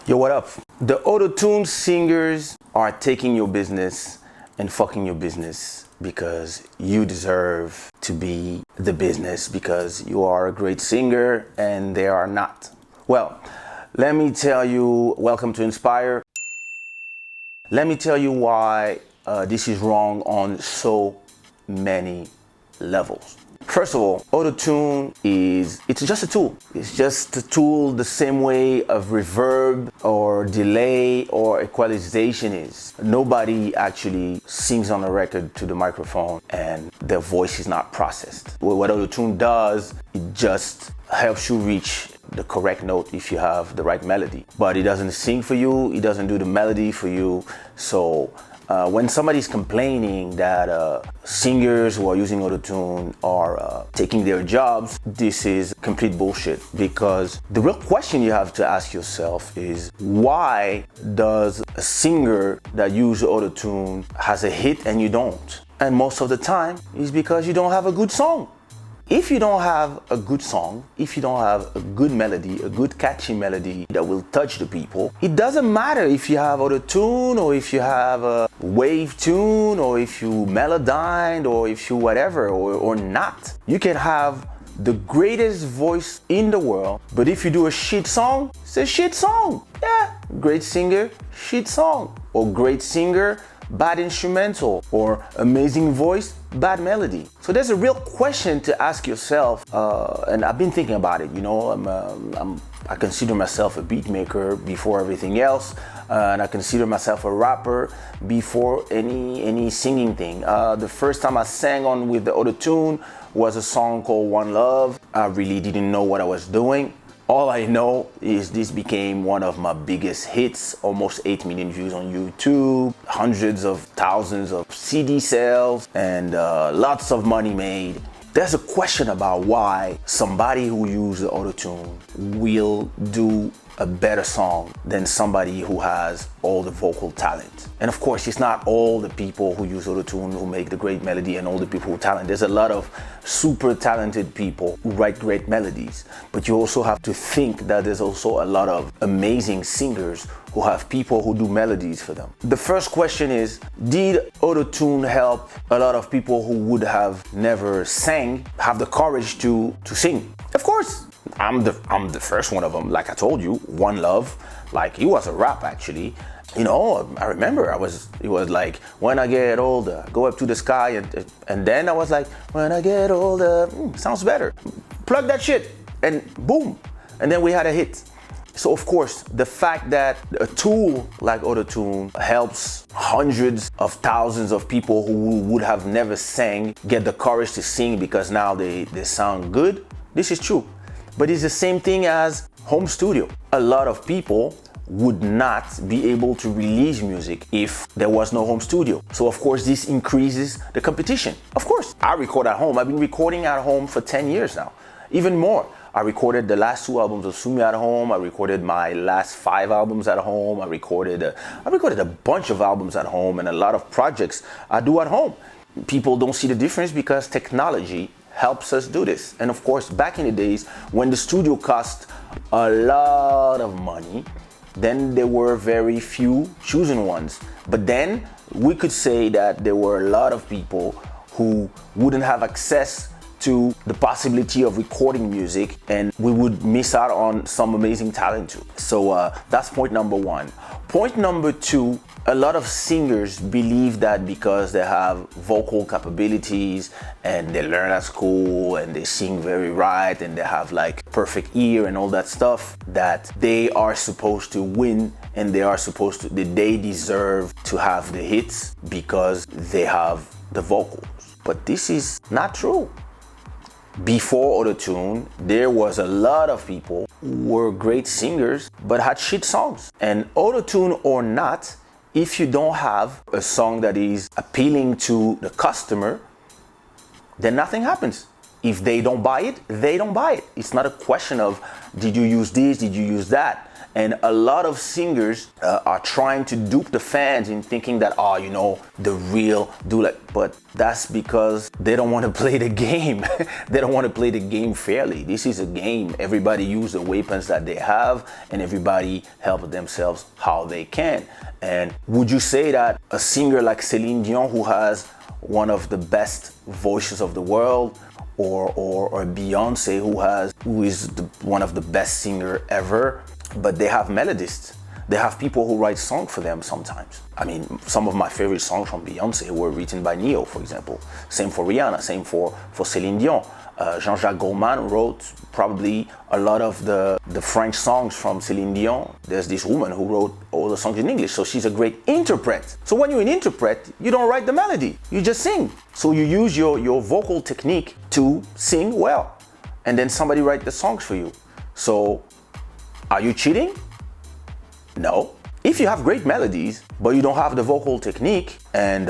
Yo, what up? The Autotune singers are taking your business and fucking your business because you deserve to be the business because you are a great singer and they are not. Well, let me tell you, welcome to Inspire. Let me tell you why this is wrong on so many levels. First of all, Autotune it's just a tool. It's just a tool the same way of reverb or delay or equalization is. Nobody actually sings on a record to the microphone and their voice is not processed. What Autotune does, it just helps you reach the correct note if you have the right melody. But it doesn't sing for you, it doesn't do the melody for you. So when somebody's complaining that singers who are using Autotune are taking their jobs, this is complete bullshit. Because the real question you have to ask yourself is, why does a singer that uses Autotune has a hit and you don't? And most of the time is because you don't have a good song. If you don't have a good song, if you don't have a good melody, a good catchy melody that will touch the people, it doesn't matter if you have Autotune or if you have a wave tune or if you melodined or if you whatever or not. You can have the greatest voice in the world, but if you do a shit song, it's a shit song. Yeah, great singer, shit song. Or great singer, bad instrumental, or amazing voice, bad melody. So there's a real question to ask yourself, and I've been thinking about it. You know, I consider myself a beat maker before everything else, and I consider myself a rapper before any singing thing. The first time I sang on with the Autotune was a song called One Love. I really didn't know what I was doing. All I know is this became one of my biggest hits, almost 8 million views on YouTube, hundreds of thousands of CD sales, and lots of money made. There's a question about why somebody who uses Autotune will do a better song than somebody who has all the vocal talent. And of course, it's not all the people who use Autotune who make the great melody and all the people who talent. There's a lot of super talented people who write great melodies. But you also have to think that there's also a lot of amazing singers who have people who do melodies for them. The first question is, did Autotune help a lot of people who would have never sang have the courage to sing? Of course. I'm the first one of them. Like I told you, One Love, like he was a rap actually. You know, I remember it was like, when I get older, go up to the sky, and then I was like, when I get older, sounds better. Plug that shit, and boom, and then we had a hit. So of course, the fact that a tool like Autotune helps hundreds of thousands of people who would have never sang get the courage to sing because now they sound good, this is true. But it's the same thing as home studio. A lot of people would not be able to release music if there was no home studio. So of course this increases the competition. Of course, I record at home. I've been recording at home for 10 years now, even more. I recorded the last 2 albums of Sumi at home. I recorded my last 5 albums at home. I recorded a bunch of albums at home, and a lot of projects I do at home. People don't see the difference because technology helps us do this. And of course, back in the days when the studio cost a lot of money, then there were very few chosen ones. But then we could say that there were a lot of people who wouldn't have access to the possibility of recording music, and we would miss out on some amazing talent too. So that's point number one. Point number two, a lot of singers believe that because they have vocal capabilities and they learn at school and they sing very right and they have like perfect ear and all that stuff, that they are supposed to win and they deserve to have the hits because they have the vocals. But this is not true. Before Autotune, there was a lot of people who were great singers but had shit songs. And Autotune or not, if you don't have a song that is appealing to the customer, then nothing happens. If they don't buy it, they don't buy it. It's not a question of, did you use this, did you use that? And a lot of singers are trying to dupe the fans in thinking that, oh, you know, the real do like, but that's because they don't want to play the game. They don't want to play the game fairly. This is a game. Everybody use the weapons that they have, and everybody help themselves how they can. And would you say that a singer like Celine Dion, who has one of the best voices of the world, or Beyonce, who is one of the best singer ever, but they have melodists. They have people who write songs for them sometimes. I mean, some of my favorite songs from Beyonce were written by Neo, for example. Same for Rihanna, same for Celine Dion. Jean-Jacques Goldman wrote probably a lot of the French songs from Celine Dion. There's this woman who wrote all the songs in English, so she's a great interpret. So when you're an interpret, you don't write the melody, you just sing. So you use your vocal technique to sing well, and then somebody write the songs for you. So are you cheating? No. If you have great melodies, but you don't have the vocal technique, and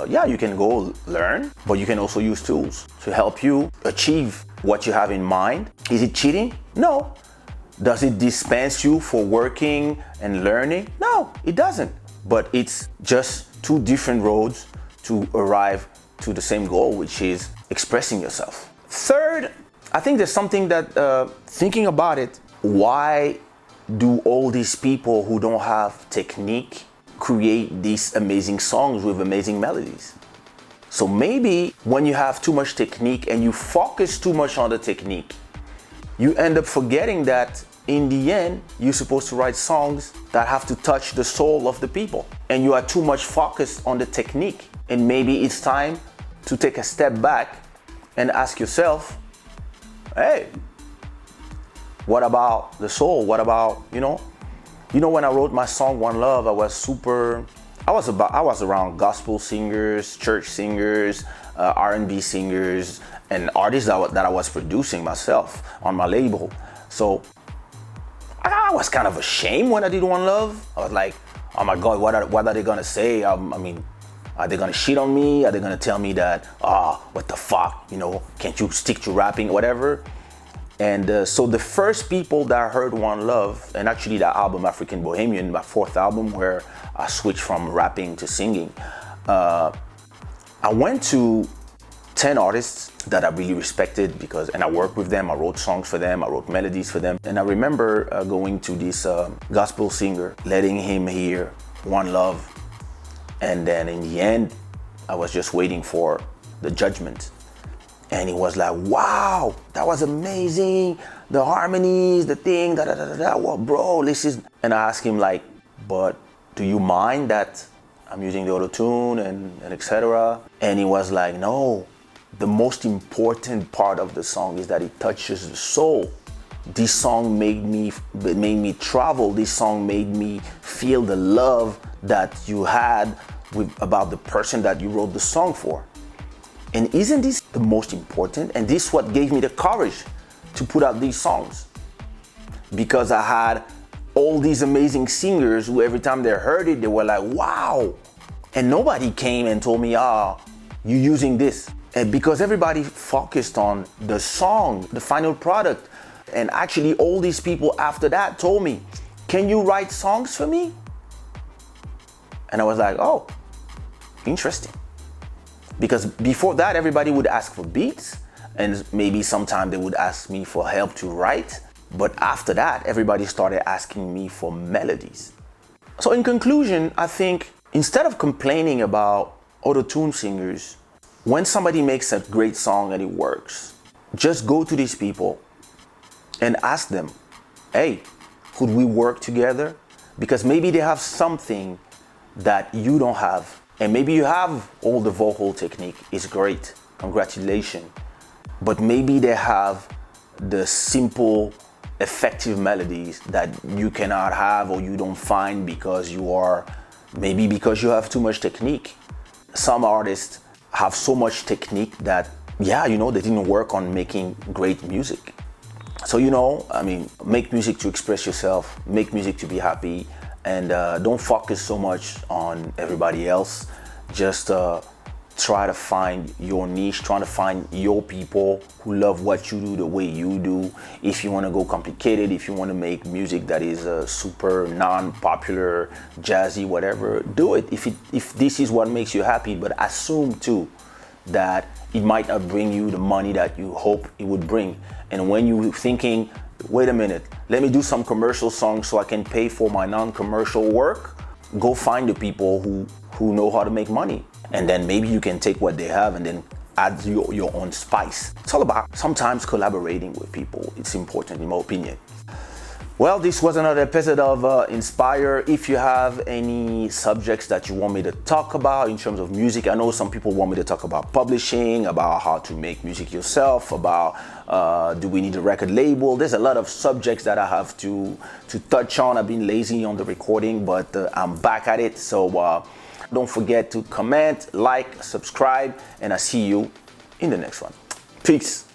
yeah, you can go learn, but you can also use tools to help you achieve what you have in mind. Is it cheating? No. Does it dispense you for working and learning? No, it doesn't. But it's just two different roads to arrive to the same goal, which is expressing yourself. Third, I think there's something that, thinking about it, why do all these people who don't have technique create these amazing songs with amazing melodies? So maybe when you have too much technique and you focus too much on the technique, you end up forgetting that in the end, you're supposed to write songs that have to touch the soul of the people. And you are too much focused on the technique. And maybe it's time to take a step back and ask yourself, hey, what about the soul? What about, you know, when I wrote my song One Love, I was around gospel singers, church singers, R&B singers, and artists that I was producing myself on my label. So I was kind of ashamed when I did One Love. I was like, oh my God, what are they gonna say? I mean, are they gonna shit on me? Are they gonna tell me that, what the fuck, you know, can't you stick to rapping, whatever? And so the first people that heard One Love, and actually that album, African Bohemian, my fourth album, where I switched from rapping to singing, I went to 10 artists that I really respected and I worked with them, I wrote songs for them, I wrote melodies for them. And I remember going to this gospel singer, letting him hear One Love. And then in the end, I was just waiting for the judgment. And he was like, wow, that was amazing. The harmonies, the thing, well, bro, this is... And I asked him like, but do you mind that I'm using the Autotune and etc.? And he was like, no, the most important part of the song is that it touches the soul. This song made me travel. This song made me feel the love that you had about the person that you wrote the song for. And isn't this the most important? And this is what gave me the courage to put out these songs. Because I had all these amazing singers who every time they heard it, they were like, wow. And nobody came and told me, you're using this. And because everybody focused on the song, the final product. And actually all these people after that told me, can you write songs for me? And I was like, oh, interesting. Because before that, everybody would ask for beats, and maybe sometime they would ask me for help to write. But after that, everybody started asking me for melodies. So in conclusion, I think instead of complaining about Autotune singers, when somebody makes a great song and it works, just go to these people and ask them, hey, could we work together? Because maybe they have something that you don't have. And maybe you have all the vocal technique, it's great, congratulations. But maybe they have the simple, effective melodies that you cannot have or you don't find because you have too much technique. Some artists have so much technique that, they didn't work on making great music. So, make music to express yourself, make music to be happy, and don't focus so much on everybody else. Just try to find your niche, trying to find your people who love what you do the way you do. If you want to go complicated, if you want to make music that is super non-popular, jazzy, whatever, do it. If this is what makes you happy, but assume too that it might not bring you the money that you hope it would bring. And when you're thinking, wait a minute, let me do some commercial songs so I can pay for my non-commercial work, go find the people who know how to make money. And then maybe you can take what they have and then add your own spice. It's all about sometimes collaborating with people. It's important in my opinion. Well, this was another episode of Inspire. If you have any subjects that you want me to talk about in terms of music, I know some people want me to talk about publishing, about how to make music yourself, about do we need a record label. There's a lot of subjects that I have to touch on. I've been lazy on the recording, but I'm back at it. So don't forget to comment, like, subscribe, and I'll see you in the next one. Peace.